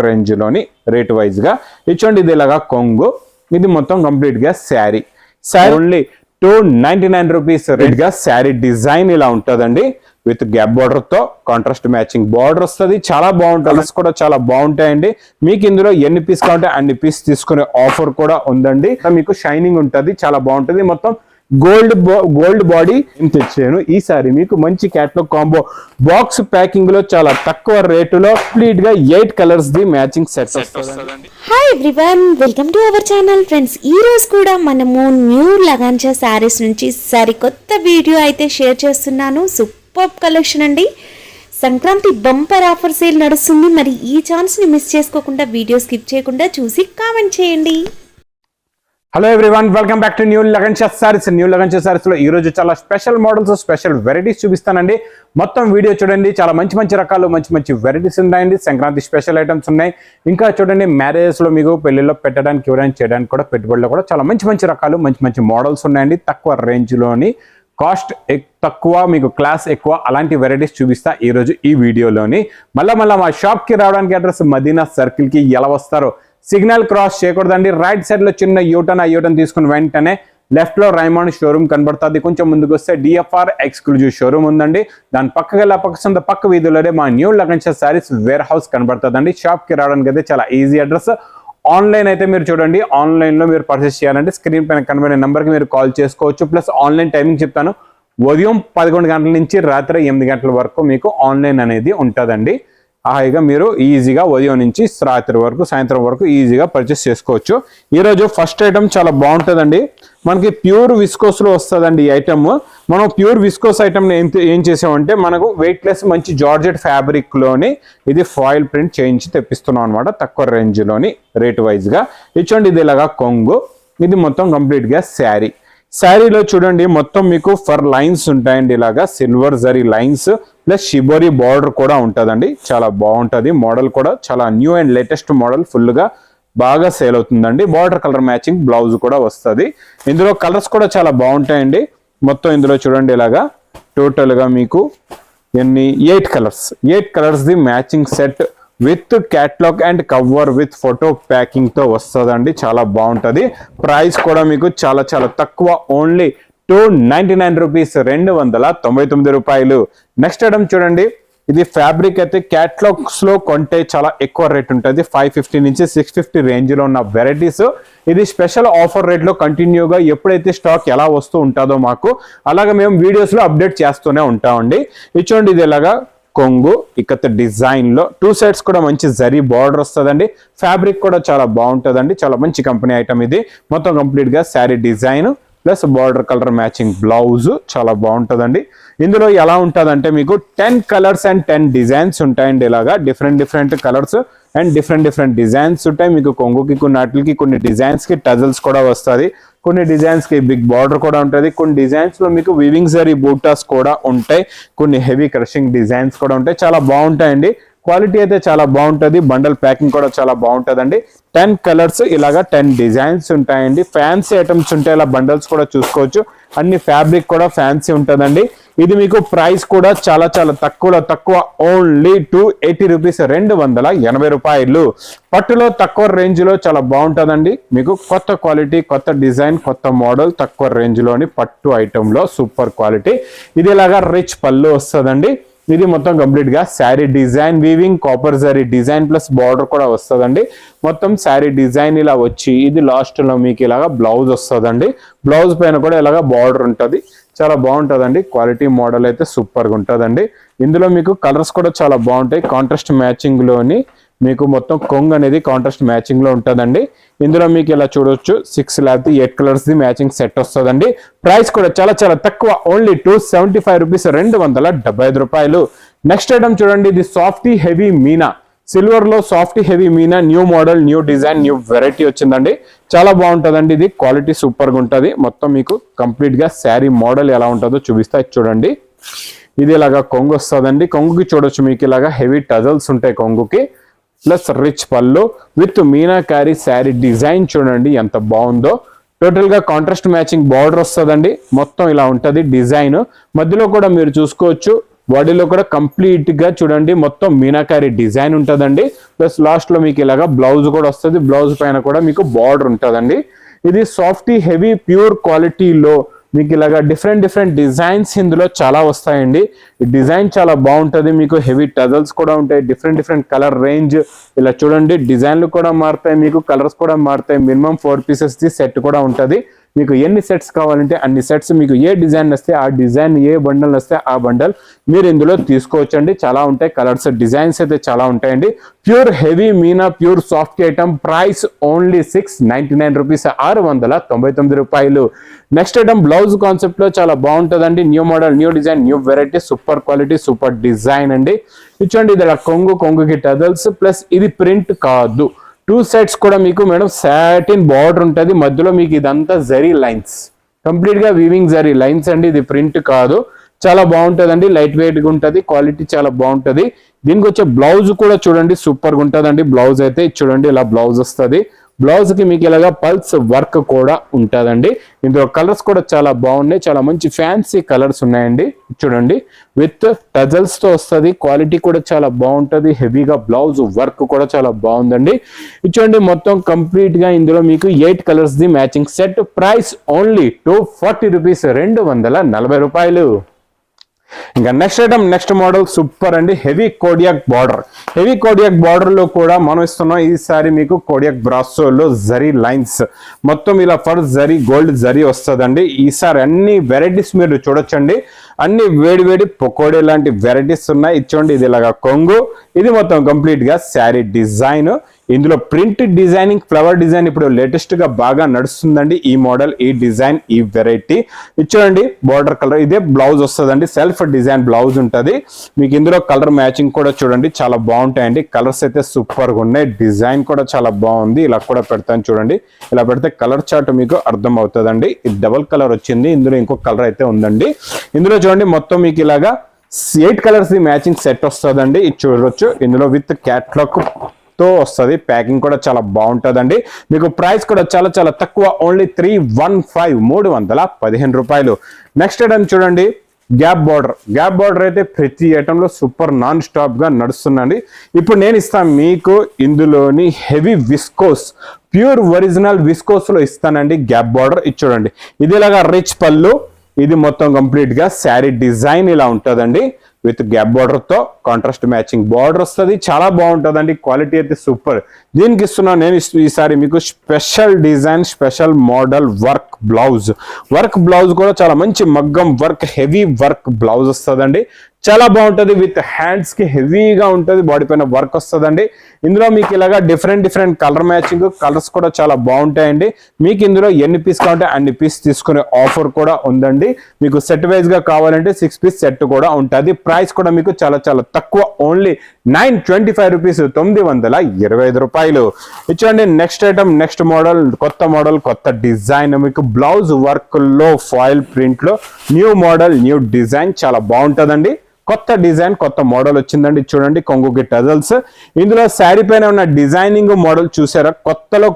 Range లోని rate wise గా ఇచ్చోండి. ఇది ఇలాగా కొంగు, ఇది మొత్తం కంప్లీట్ గా శారీ ఓన్లీ 299 రూపీస్ రేట్ గా శారీ డిజైన్ ఇలా ఉంటుందండి. విత్ గ్యాప్ బార్డర్ తో కాంట్రాస్ట్ మ్యాచింగ్ బార్డర్ వస్తుంది. చాలా బాగుంటుంది, కలర్స్ కూడా చాలా బాగుంటాయండి. మీకు ఇందులో ఎన్ని పీస్ కావాలంటే అన్ని పీస్ తీసుకునే ఆఫర్ కూడా ఉందండి. మీకు షైనింగ్ ఉంటుంది, చాలా బాగుంటుంది. మొత్తం గోల్డ్ బాడీ తెచ్చాను. ఈసారి మీకు మంచి క్యాట్లాగ్ కాంబో బాక్స్ ప్యాకింగ్ లో చాలా తక్కువ రేటులో కంప్లీట్ గా 8 కలర్స్ ది మ్యాచింగ్ సెట్ వస్తుంది. Hi everyone, welcome to our channel friends. ఈ రోజు కూడా మనము న్యూ లగాన్చా శారీస్ నుంచి సరికొత్త వీడియో అయితే షేర్ చేస్తున్నాను. సూపర్ కలెక్షన్ అండి. సంక్రాంతి బంపర్ ఆఫర్ సేల్ నడుస్తుంది. మరి ఈ ఛాన్స్ ని మిస్ చేసుకోకుండా వీడియో స్కిప్ చేయకుండా చూసి కామెంట్ చేయండి. Hello everyone, welcome back to new లగాన్చా సారీస్. న్యూ లగాన్చా సారీస్ లో ఈ రోజు చాలా స్పెషల్ మోడల్స్, స్పెషల్ వెరైటీస్ చూపిస్తానండి. మొత్తం వీడియో చూడండి. చాలా మంచి రకాలు, మంచి వెరైటీస్ ఉన్నాయండి. సంక్రాంతి స్పెషల్ ఐటమ్స్ ఉన్నాయి. ఇంకా చూడండి, మ్యారేజెస్ లో మీకు పెళ్లిలో పెట్టడానికి, ఎవరైనా చేయడానికి కూడా, పెట్టుబడిలో కూడా చాలా మంచి రకాలు, మంచి మోడల్స్ ఉన్నాయండి. తక్కువ రేంజ్ లోని, కాస్ట్ తక్కువ, మీకు క్లాస్ ఎక్కువ, అలాంటి వెరైటీస్ చూపిస్తా ఈ రోజు ఈ వీడియోలోని. మళ్ళా మా షాప్ కి రావడానికి అడ్రస్ మదీనా సర్కిల్ కి ఎలా వస్తారో సిగ్నల్ క్రాస్ చేయకూడదండి. రైట్ సైడ్ లో చిన్న యూటర్న్ తీసుకుని వెంటనే లెఫ్ట్ లో రైమండ్ షోరూమ్ కనబడుతుంది. కొంచెం ముందుకు వస్తే డిఎఫ్ఆర్ ఎక్స్క్లూజివ్ షోరూమ్ ఉందండి. దాని పక్కకెళ్ళి పక్క వీధిలోనే మా న్యూ లగాన్చా సారీస్ వేర్ హౌస్ కనబడుతుందండి. షాప్ కి రావడానికి అయితే చాలా ఈజీ అడ్రస్. ఆన్లైన్ అయితే మీరు చూడండి, ఆన్లైన్ లో మీరు పర్చేస్ చేయాలంటే స్క్రీన్ పైన కనబడే నెంబర్ కి మీరు కాల్ చేసుకోవచ్చు. ప్లస్ ఆన్లైన్ టైమింగ్ చెప్తాను. ఉదయం 11 గంటల నుంచి రాత్రి 8 గంటల వరకు మీకు ఆన్లైన్ అనేది ఉంటుందండి. హాయిగా మీరు ఈజీగా ఉదయం నుంచి రాత్రి వరకు, సాయంత్రం వరకు ఈజీగా పర్చేస్ చేసుకోవచ్చు. ఈరోజు ఫస్ట్ ఐటమ్ చాలా బాగుంటుందండి. మనకి ప్యూర్ విస్కోస్ లో వస్తుందండి ఈ ఐటమ్. మనం ప్యూర్ విస్కోస్ ఐటమ్ ఏం చేసామంటే, మనకు వెయిట్ లెస్ మంచి జార్జెట్ ఫ్యాబ్రిక్ లోని ఇది ఫాయిల్ ప్రింట్ చేయించి తెప్పిస్తున్నాం అనమాట. తక్కువ రేంజ్ లోని రేట్ వైజ్ గా ఇచ్చోండి. ఇది ఇలాగా కొంగు, ఇది మొత్తం కంప్లీట్ గా శారీలో చూడండి మొత్తం మీకు ఫర్ లైన్స్ ఉంటాయండి. ఇలాగా silver zari lines plus shibori border కూడా ఉంటుందండి. చాలా బాగుంటుంది. మోడల్ కూడా చాలా new and latest model, full గా బాగా సేల్ అవుతుందండి. బార్డర్ కలర్ మ్యాచింగ్ బ్లౌజ్ కూడా వస్తుంది. ఇందులో కలర్స్ కూడా చాలా బాగుంటాయండి. మొత్తం ఇందులో చూడండి ఇలాగా టోటల్ గా మీకు 8 colours the matching set with catalogue and cover with photo packing తో వస్తుందండి. చాలా బాగుంటది. ప్రైస్ కూడా మీకు చాలా తక్కువ, ఓన్లీ 299 రూపీస్, 299 రూపాయలు. నెక్స్ట్ ఐటమ్ చూడండి, ఇది ఫ్యాబ్రిక్ అయితే క్యాట్లాగ్స్ లో కొంటే చాలా ఎక్కువ రేట్ ఉంటుంది. 550 నుంచి 650 రేంజ్ లో ఉన్న వెరైటీస్. ఇది స్పెషల్ ఆఫర్ రేట్ లో కంటిన్యూగా ఎప్పుడైతే స్టాక్ ఎలా వస్తూ ఉంటుందో మాకు అలాగే మేము వీడియోస్ లో అప్డేట్ చేస్తూనే ఉంటామండి. ఇచ్చోండి, ఇది ఇలాగా కొంగు, ఇకత డిజైన్ లో 2 సైడ్స్ కూడా మంచి జరీ బార్డర్ వస్తుందండి. ఫ్యాబ్రిక్ కూడా చాలా బాగుంటుందండి. చాలా మంచి కంపెనీ ఐటమ్ ఇది. మొత్తం కంప్లీట్ గా sari design plus border colour matching blouse చాలా బాగుంటుందండి. ఇందులో ఎలా ఉంటుందంటే మీకు 10 కలర్స్ అండ్ 10 డిజైన్స్ ఉంటాయండి. ఇలాగా different colours and different designs ఉంటాయి. మీకు కొంగుకి కొన్ని డిజైన్స్ కి టజల్స్ కూడా వస్తుంది. కొన్ని డిజైన్స్ కి బిగ్ బార్డర్ కూడా ఉంటుంది. కొన్ని డిజైన్స్ లో మీకు వివింగ్ జరీ బూటాస్ కూడా ఉంటాయి. కొన్ని హెవీ క్రషింగ్ డిజైన్స్ కూడా ఉంటాయి. చాలా బాగుంటాయండి. క్వాలిటీ అయితే చాలా బాగుంటుంది. బండల్ ప్యాకింగ్ కూడా చాలా బాగుంటుందండి. 10 కలర్స్ ఇలాగా 10 డిజైన్స్ ఉంటాయండి. ఫ్యాన్సీ ఐటమ్స్ ఉంటాయి. ఇలా బండల్స్ కూడా చూసుకోవచ్చు. అన్ని ఫ్యాబ్రిక్ కూడా ఫ్యాన్సీ ఉంటుందండి. ఇది మీకు ప్రైస్ కూడా చాలా తక్కువ, ఓన్లీ 280 రూపీస్, 280 రూపాయలు. పట్టులో తక్కువ రేంజ్ లో చాలా బాగుంటుందండి. మీకు కొత్త క్వాలిటీ, కొత్త డిజైన్, కొత్త మోడల్, తక్కువ రేంజ్ లోని పట్టు ఐటమ్ లో సూపర్ క్వాలిటీ. ఇది ఇలాగా రిచ్ పళ్ళు వస్తుందండి. ఇది మొత్తం కంప్లీట్ గా sari design weaving copper zari design plus border కూడా వస్తుందండి. మొత్తం శారీ డిజైన్ ఇలా వచ్చి ఇది లాస్ట్ లో మీకు ఇలాగా బ్లౌజ్ వస్తుందండి. బ్లౌజ్ పైన కూడా ఇలాగా బార్డర్ ఉంటుంది. చాలా బాగుంటుందండి. క్వాలిటీ మోడల్ అయితే సూపర్ గా ఉంటుందండి. ఇందులో మీకు కలర్స్ కూడా చాలా బాగుంటాయి. కాంట్రాస్ట్ మ్యాచింగ్ లోని మీకు మొత్తం కొంగు అనేది కాంట్రాస్ట్ మ్యాచింగ్ లో ఉంటుందండి. ఇందులో మీకు ఇలా చూడొచ్చు 6 లేకపోతే 8 కలర్స్ ది మ్యాచింగ్ సెట్ వస్తుందండి. ప్రైస్ కూడా చాలా తక్కువ, ఓన్లీ 275 రూపీస్, 275 రూపాయలు. నెక్స్ట్ ఐటమ్ చూడండి, ఇది సాఫ్టీ హెవీ మీనా, సిల్వర్ లో softy heavy Meena, new model, new design, new variety వచ్చిందండి. చాలా బాగుంటుందండి. ఇది క్వాలిటీ సూపర్ గా ఉంటుంది. మొత్తం మీకు కంప్లీట్ గా శారీ మోడల్ ఎలా ఉంటుందో చూపిస్తా. చూడండి, ఇది ఇలాగా కొంగు వస్తుందండి. కొంగుకి చూడొచ్చు మీకు ఇలాగా హెవీ టజల్స్ ఉంటాయి కొంగుకి. ప్లస్ రిచ్ పళ్ళు విత్ మీనాకారి శారీ డిజైన్ చూడండి ఎంత బాగుందో. టోటల్ గా కాంట్రాస్ట్ మ్యాచింగ్ బార్డర్ వస్తుందండి. మొత్తం ఇలా ఉంటది డిజైన్. మధ్యలో కూడా మీరు చూసుకోవచ్చు బాడీలో కూడా కంప్లీట్ గా చూడండి మొత్తం మీనాకారి డిజైన్ ఉంటుందండి. ప్లస్ లాస్ట్ లో మీకు ఇలాగా బ్లౌజ్ కూడా వస్తుంది. బ్లౌజ్ పైన కూడా మీకు బార్డర్ ఉంటుందండి. ఇది సాఫ్టీ హెవీ ప్యూర్ క్వాలిటీలో మీకు ఇలాగా డిఫరెంట్ డిజైన్స్ ఇందులో చాలా వస్తాయండి. ఈ డిజైన్ చాలా బాగుంటుంది. మీకు హెవీ టజల్స్ కూడా ఉంటాయి. డిఫరెంట్ కలర్ రేంజ్ ఇలా చూడండి. డిజైన్లు కూడా మారుతాయి, మీకు కలర్స్ కూడా మారుతాయి. మినిమం 4 pieces ది సెట్ కూడా ఉంటుంది. మీకు ఎన్ని సెట్స్ కావాలంటే అన్ని సెట్స్, మీకు ఏ డిజైన్ వస్తే ఆ డిజైన్, ఏ బండల్ వస్తే ఆ బండల్ మీరు ఇందులో తీసుకోవచ్చండి. చాలా ఉంటాయి కలర్స్, డిజైన్స్ అయితే చాలా ఉంటాయండి. Pure heavy Meena pure soft item. Price only 699 rupees, 699 రూపాయలు. నెక్స్ట్ ఐటమ్ బ్లౌజ్ కాన్సెప్ట్ లో చాలా బాగుంటుందండి. New model, new design, new variety, super quality, super design అండి. ఇచ్చండి ఇది కొంగుకి టజల్స్, ప్లస్ ఇది ప్రింట్ కాదు. 2 sides కూడా మీకు మేడం సాటిన్ బార్డర్ ఉంటుంది. మధ్యలో మీకు ఇదంతా జరీ లైన్స్, కంప్లీట్ గా వీవింగ్ జరీ లైన్స్ అండి. ఇది ప్రింట్ కాదు. చాలా బాగుంటుందండి. లైట్ వెయిట్ గా ఉంటుంది. క్వాలిటీ చాలా బాగుంటుంది. దీనికి వచ్చే బ్లౌజ్ కూడా చూడండి సూపర్ గా ఉంటుందండి. బ్లౌజ్ అయితే చూడండి ఇలా బ్లౌజ్ వస్తుంది. బ్లౌజ్ కి మీకు ఇలాగా పల్స్ వర్క్ కూడా ఉంటుందండి. ఇందులో కలర్స్ కూడా చాలా బాగున్నాయి. చాలా మంచి ఫ్యాన్సీ కలర్స్ ఉన్నాయండి. చూడండి విత్ టజల్స్ తో వస్తుంది. క్వాలిటీ కూడా చాలా బాగుంటుంది. హెవీగా బ్లౌజ్ వర్క్ కూడా చాలా బాగుందండి. చూడండి మొత్తం కంప్లీట్ గా ఇందులో మీకు 8 colours the matching set. Price only 240 rupees, 240 రూపాయలు. ఇంకా next item, next model super అండి. హెవీ కోడియాక్ బార్డర్. హెవీ కోడియాక్ బార్డర్ లో కూడా మనం ఇస్తున్నాం ఈసారి మీకు కోడియాక్ బ్రాసోలో జరీ లైన్స్, మొత్తం ఇలా ఫర్ జరీ గోల్డ్ జరీ వస్తుందండి. ఈసారి అన్ని వెరైటీస్ మీరు చూడొచ్చండి. అన్ని వేడి పకోడీ లాంటి వెరైటీస్ ఉన్నాయి. ఇచ్చోండి ఇది ఇలాగా కొంగు, ఇది మొత్తం కంప్లీట్ గా శారీ డిజైన్. ఇందులో ప్రింట్ డిజైనింగ్, ఫ్లవర్ డిజైన్ ఇప్పుడు లేటెస్ట్ గా బాగా నడుస్తుందండి. ఈ మోడల్, ఈ డిజైన్, ఈ వెరైటీ. ఇచ్చోండి బార్డర్ కలర్, ఇదే బ్లౌజ్ వస్తుందండి. సెల్ఫ్ డిజైన్ బ్లౌజ్ ఉంటుంది. మీకు ఇందులో కలర్ మ్యాచింగ్ కూడా చూడండి చాలా బాగుంటాయండి. కలర్స్ అయితే సూపర్ గా ఉన్నాయి. డిజైన్ కూడా చాలా బాగుంది. ఇలా కూడా పెడతాను చూడండి. ఇలా పెడితే కలర్ చార్ట్ మీకు అర్థం అవుతుందండి. ఇది డబుల్ కలర్ వచ్చింది. ఇందులో ఇంకొక కలర్ అయితే ఉందండి. ఇందులో చూడండి మొత్తం మీకు ఇలాగా 8 కలర్స్ ది మ్యాచింగ్ సెట్ వస్తుందండి. ఇది చూడవచ్చు. ఇందులో విత్ క్యాట్లాగ్ తో వస్తుంది. ప్యాకింగ్ కూడా చాలా బాగుంటుందండి. మీకు ప్రైస్ కూడా చాలా తక్కువ, ఓన్లీ 315 రూపాయలు. నెక్స్ట్ ఐటమ్ చూడండి గ్యాప్ బార్డర్. గ్యాప్ బార్డర్ అయితే ప్రతి ఐటమ్ లో సూపర్ నాన్ స్టాప్ గా నడుస్తుందండి. ఇప్పుడు నేను ఇస్తాను మీకు ఇందులోని heavy viscose, pure original viscose లో ఇస్తానండి గ్యాప్ బార్డర్. ఇది చూడండి ఇది ఇలాగా రిచ్ పళ్ళు, ఇది మొత్తం కంప్లీట్ గా శారీ డిజైన్ ఇలా ఉంటుందండి. విత్ గ్యాప్ బార్డర్ తో కాంట్రాస్ట్ మ్యాచింగ్ బార్డర్ వస్తుంది. చాలా బాగుంటుందండి. క్వాలిటీ అయితే సూపర్. దీనికి ఇస్తున్నా నేను ఈసారి మీకు special design, special model work blouse. Work blouse కూడా చాలా మంచి మగ్గం వర్క్, హెవీ వర్క్ బ్లౌజ్ వస్తుందండి. చాలా బాగుంటుంది. విత్ హ్యాండ్స్ కి హెవీగా ఉంటుంది. బాడీ పైన వర్క్ వస్తుందండి. ఇందులో మీకు ఇలాగా డిఫరెంట్ కలర్ మ్యాచింగ్, కలర్స్ కూడా చాలా బాగుంటాయండి. మీకు ఇందులో ఎన్ని పీస్ కావాలంటే అన్ని పీస్ తీసుకునే ఆఫర్ కూడా ఉందండి. మీకు సెట్ వైజ్ గా కావాలంటే 6 పీస్ సెట్ కూడా ఉంటుంది. ప్రైస్ కూడా మీకు చాలా తక్కువ, ఓన్లీ 925 రూపీస్, 925 రూపాయలు. ఇచ్చండి నెక్స్ట్ ఐటమ్, నెక్స్ట్ మోడల్, కొత్త డిజైన్. మీకు బ్లౌజ్ వర్క్ లో ఫాయిల్ ప్రింట్ లో న్యూ మోడల్, న్యూ డిజైన్ చాలా బాగుంటుందండి. కొత్త డిజైన్, కొత్త మోడల్ వచ్చిందండి. చూడండి కొంగుకి టజల్స్. ఇందులో శారీ పైన ఉన్న డిజైనింగ్ మోడల్ చూసారా?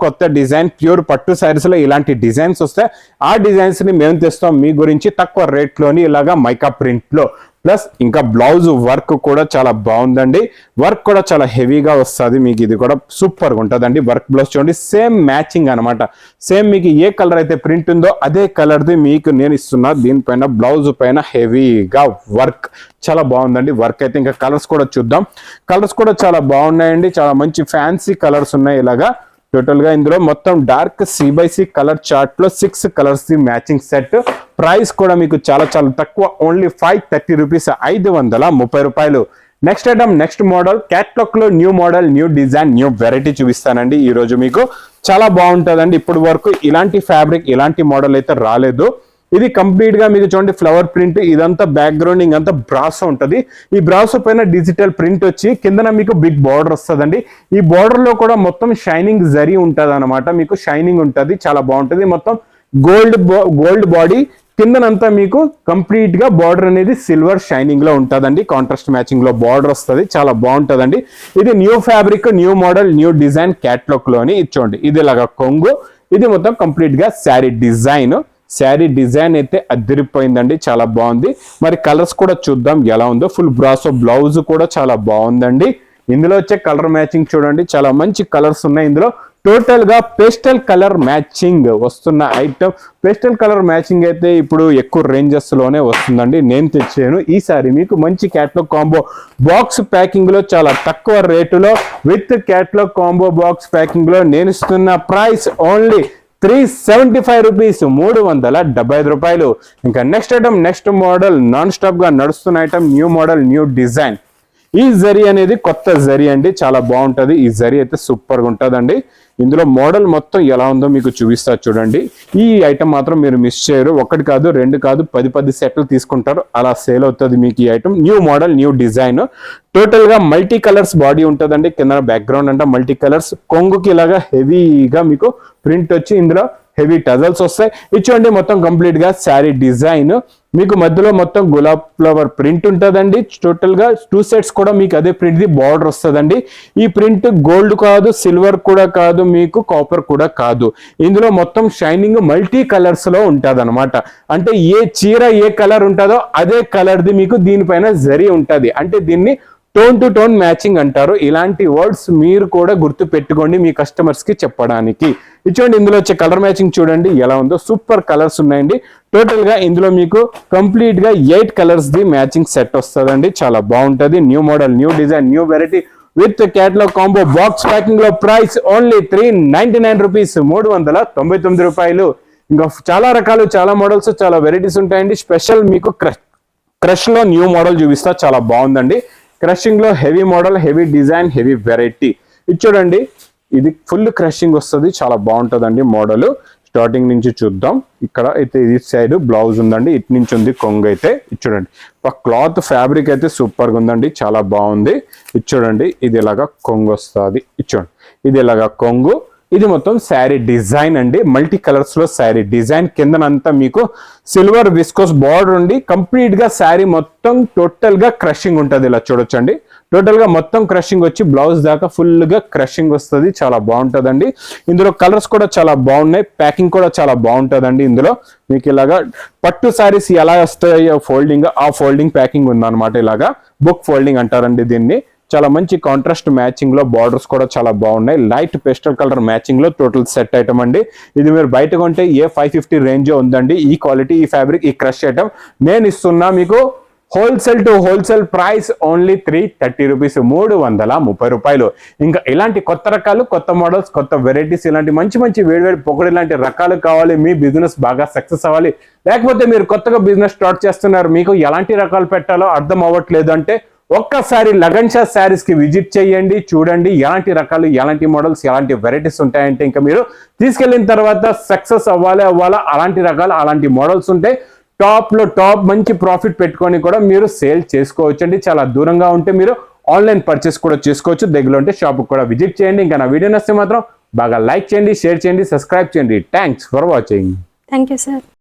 కొత్త డిజైన్. ప్యూర్ పట్టు శారీస్ లో ఇలాంటి డిజైన్స్ వస్తాయి. ఆ డిజైన్స్ ని మేము తెస్తాం మీ గురించి తక్కువ రేట్ లోని, ఇలాగా మైకా ప్రింట్ లో. ప్లస్ ఇంకా బ్లౌజ్ వర్క్ కూడా చాలా బాగుందండి. వర్క్ కూడా చాలా హెవీగా వస్తుంది. మీకు ఇది కూడా సూపర్ గా ఉంటుందండి. వర్క్ బ్లౌజ్ చూడండి సేమ్ మ్యాచింగ్ అనమాట. సేమ్ మీకు ఏ కలర్ అయితే ప్రింట్ ఉందో అదే కలర్ ది మీకు నేను ఇస్తున్నా. దీనిపైన బ్లౌజ్ పైన హెవీగా వర్క్ చాలా బాగుందండి. వర్క్ అయితే ఇంకా కలర్స్ కూడా చూద్దాం. కలర్స్ కూడా చాలా బాగున్నాయండి. చాలా మంచి ఫ్యాన్సీ కలర్స్ ఉన్నాయి. ఇలాగా టోటల్ గా ఇందులో మొత్తం డార్క్ C/C కలర్ చార్ట్ లో 6 colours the matching set. Price కూడా మీకు చాలా తక్కువ, ఓన్లీ 530 రూపీస్, 530 రూపాయలు. Next item, next model, catalogue లో new model, new design, new variety చూపిస్తానండి ఈ రోజు. మీకు చాలా బాగుంటుందండి. ఇప్పటి వరకు ఇలాంటి ఫ్యాబ్రిక్, ఇలాంటి మోడల్ అయితే రాలేదు. ఇది కంప్లీట్ గా మీకు చూడండి ఫ్లవర్ ప్రింట్, ఇదంతా బ్యాక్గ్రౌండ్ ఇంకంతా బ్రాసో ఉంటుంది. ఈ బ్రాసో పైన డిజిటల్ ప్రింట్ వచ్చి కిందన మీకు బిగ్ బార్డర్ వస్తుందండి. ఈ బార్డర్ లో కూడా మొత్తం షైనింగ్ జరీ ఉంటుంది అనమాట. మీకు షైనింగ్ ఉంటుంది, చాలా బాగుంటుంది. మొత్తం గోల్డ్ బాడీ, కిందనంతా మీకు కంప్లీట్ గా బార్డర్ అనేది సిల్వర్ షైనింగ్ లో ఉంటుందండి. కాంట్రాస్ట్ మ్యాచింగ్ లో బార్డర్ వస్తుంది. చాలా బాగుంటుందండి. ఇది new fabric, new model, new design catalogue లోని. ఇది చూడండి ఇది ఇలాగా కొంగు, ఇది మొత్తం కంప్లీట్ గా శారీ డిజైన్. శారీ డిజైన్ అయితే అదిరిపోయిందండి, చాలా బాగుంది. మరి కలర్స్ కూడా చూద్దాం ఎలా ఉందో. ఫుల్ బ్రాసో బ్లౌజ్ కూడా చాలా బాగుందండి. ఇందులో వచ్చే కలర్ మ్యాచింగ్ చూడండి, చాలా మంచి కలర్స్ ఉన్నాయి ఇందులో. టోటల్ గా పేస్టల్ కలర్ మ్యాచింగ్ వస్తున్న ఐటమ్. పేస్టల్ కలర్ మ్యాచింగ్ అయితే ఇప్పుడు ఎక్కువ రేంజెస్ లోనే వస్తుందండి. నేను తెచ్చాను ఈసారి మీకు మంచి క్యాట్లాగ్ కాంబో బాక్స్ ప్యాకింగ్ లో, చాలా తక్కువ రేటులో with catalogue combo box packing లో నేను ఇస్తున్న ప్రైస్ ఓన్లీ 375 రూపీస్, 375 రూపాయలు. ఇంకా next item, next model, non stop గా నడుస్తున్న item, new model, new design. ఈ జరీ అనేది కొత్త జరీ అండి, చాలా బాగుంటది. ఈ జరీ అయితే సూపర్ గా ఉంటదండి. ఇందులో మోడల్ మొత్తం ఎలా ఉందో మీకు చూపిస్తా చూడండి. ఈ ఐటమ్ మాత్రం మీరు మిస్ చేయరు. ఒకటి కాదు, రెండు కాదు, 10 సెట్లు తీసుకుంటారు, అలా సేల్ అవుతుంది మీకు ఈ item. New model, new design. Total గా మల్టీ కలర్స్ బాడీ ఉంటదండి. కింద బ్యాక్గ్రౌండ్ అంటే మల్టీ కలర్స్. కొంగుకి ఇలాగా హెవీగా మీకు ప్రింట్ వచ్చి ఇందులో హెవీ టజల్స్ వస్తాయి. ఇచ్చోండి మొత్తం కంప్లీట్ గా శారీ డిజైన్. మీకు మధ్యలో మొత్తం గులాబ్ ఫ్లవర్ ప్రింట్ ఉంటుందండి. టోటల్ గా 2 సెట్స్ కూడా మీకు అదే ప్రింట్ ది బార్డర్ వస్తుందండి. ఈ ప్రింట్ గోల్డ్ కాదు, సిల్వర్ కూడా కాదు, మీకు కాపర్ కూడా కాదు. ఇందులో మొత్తం షైనింగ్ మల్టీ కలర్స్ లో ఉంటది అనమాట. అంటే ఏ చీర ఏ కలర్ ఉంటుందో అదే కలర్ ది మీకు దీనిపైన జరీ ఉంటది. అంటే దీన్ని టోన్ టు టోన్ మ్యాచింగ్ అంటారు. ఇలాంటి వర్డ్స్ మీరు కూడా గుర్తు పెట్టుకోండి మీ కస్టమర్స్ కి చెప్పడానికి. ఇచ్చోండి ఇందులో వచ్చే కలర్ మ్యాచింగ్ చూడండి ఎలా ఉందో. సూపర్ కలర్స్ ఉన్నాయండి. టోటల్ గా ఇందులో మీకు కంప్లీట్ గా 8 కలర్స్ ది మ్యాచింగ్ సెట్ వస్తుందండి, చాలా బాగుంటది. New model, new design, new variety with catalogue combo box packing లో ప్రైస్ ఓన్లీ 399 రూపీస్, 399 రూపాయలు. ఇంకా చాలా రకాలు, చాలా మోడల్స్, చాలా వెరైటీస్ ఉంటాయండి. స్పెషల్ మీకు క్రష్ లో న్యూ మోడల్ చూపిస్తా, చాలా బాగుందండి. క్రషింగ్ లో heavy model, heavy design, heavy variety. ఇది చూడండి, ఇది ఫుల్ క్రషింగ్ వస్తుంది, చాలా బాగుంటుందండి మోడల్. స్టార్టింగ్ నుంచి చూద్దాం. ఇక్కడ అయితే ఇది సైడ్ బ్లౌజ్ ఉందండి, ఇటు నుంచి ఉంది కొంగు అయితే. ఇది చూడండి, క్లాత్ ఫ్యాబ్రిక్ అయితే సూపర్ గా ఉందండి, చాలా బాగుంది. ఇది చూడండి, ఇది ఇలాగా కొంగు వస్తుంది. ఇది చూడండి, ఇది ఇలాగా కొంగు. ఇది మొత్తం శారీ డిజైన్ అండి, మల్టీ కలర్స్ లో శారీ డిజైన్. కిందనంతా మీకు సిల్వర్ విస్కోస్ బార్డర్ ఉండి కంప్లీట్ గా శారీ మొత్తం టోటల్ గా క్రషింగ్ ఉంటుంది. ఇలా చూడొచ్చండి, టోటల్ గా మొత్తం క్రషింగ్ వచ్చి బ్లౌజ్ దాకా ఫుల్ గా క్రషింగ్ వస్తుంది, చాలా బాగుంటదండి. ఇందులో కలర్స్ కూడా చాలా బాగున్నాయి, ప్యాకింగ్ కూడా చాలా బాగుంటదండి. ఇందులో మీకు ఇలాగా పట్టు శారీస్ ఎలా వస్తాయో ఫోల్డింగ్, ఆ ఫోల్డింగ్ ప్యాకింగ్ ఉందన్నమాట. ఇలాగా బుక్ ఫోల్డింగ్ అంటారండి దీన్ని. చాలా మంచి కాంట్రాస్ట్ మ్యాచింగ్ లో బార్డర్స్ కూడా చాలా బాగున్నాయి. లైట్ పేస్టల్ కలర్ మ్యాచింగ్ లో టోటల్ సెట్ ఐటమ్ అండి. ఇది మీరు బయట కొంటే ఏ 550 రేంజ్ ఉందండి. ఈ క్వాలిటీ, ఈ ఫ్యాబ్రిక్, ఈ క్రష్ ఐటమ్ నేను ఇస్తున్నా మీకు wholesale to wholesale price only 330 rupees, 330 రూపాయలు. ఇంకా ఇలాంటి కొత్త రకాలు, కొత్త మోడల్స్, కొత్త వెరైటీస్, ఇలాంటి మంచి మంచి వేడివేడి పొగడు ఇలాంటి రకాలు కావాలి. మీ బిజినెస్ బాగా సక్సెస్ అవ్వాలి, లేకపోతే మీరు కొత్తగా బిజినెస్ స్టార్ట్ చేస్తున్నారు, మీకు ఎలాంటి రకాలు పెట్టాలో అర్థం అవ్వట్లేదు అంటే ఒక్కసారి లగన్ షా శారీస్ కి విజిట్ చేయండి, చూడండి ఎలాంటి రకాలు, ఎలాంటి మోడల్స్, ఎలాంటి వెరైటీస్ ఉంటాయంటే ఇంకా మీరు తీసుకెళ్లిన తర్వాత సక్సెస్ అవ్వాలా. అలాంటి రకాలు, అలాంటి మోడల్స్ ఉంటాయి. టాప్ లో టాప్ మంచి ప్రాఫిట్ పెట్టుకొని కూడా మీరు సేల్ చేసుకోవచ్చు అండి. చాలా దూరంగా ఉంటే మీరు ఆన్లైన్ పర్చేస్ కూడా చేసుకోవచ్చు. దగ్గరలో ఉంటే షాప్ కూడా విజిట్ చేయండి. ఇంకా నా వీడియో నచ్చితే మాత్రం బాగా లైక్ చేయండి, షేర్ చేయండి, సబ్స్క్రైబ్ చేయండి. Thanks for watching. Thank you sir.